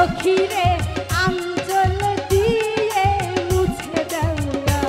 সখীরে আঞ্চল দিয়ে মুছে দাও গো।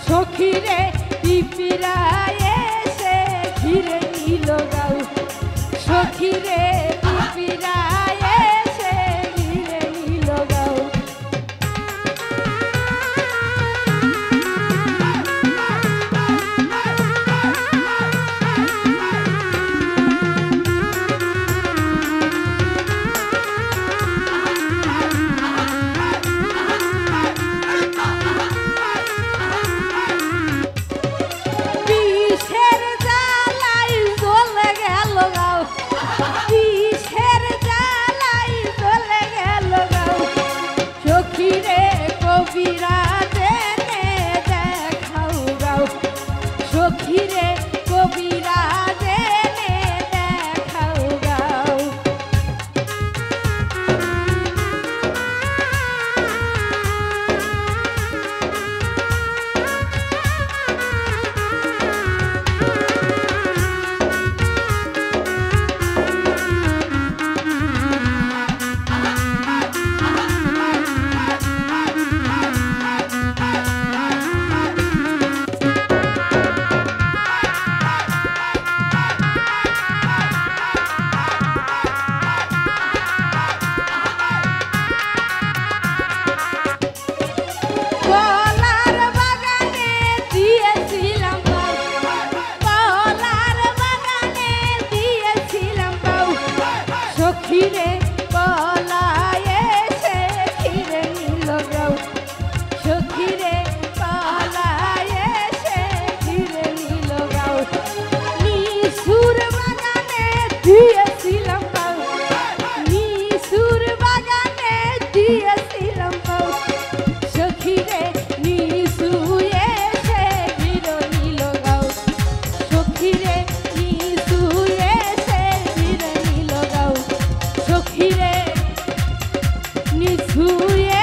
সখীরে পিপিরায় এসে ঘিরে নিল গাও, সখীরে পিপিরায় এসে ঘিরে নিল গাও। সখীরে কবিরাজ এনে দেখাও গাও। সখীরে পলায় এসে ঘিরে নিল গাও, সখীরে পলায় এসে ঘিরে নিল গাও। নিশুর বাগানে দিয়েছিলাম গাও, নিশুর বাগানে দিয়েছিলাম গাও। সখীরে নিশু এসে ঘিরে নিল গাও, সখীরে নিশু এসে ঘিরে নিল গাও। সখীরে নিছুয়ে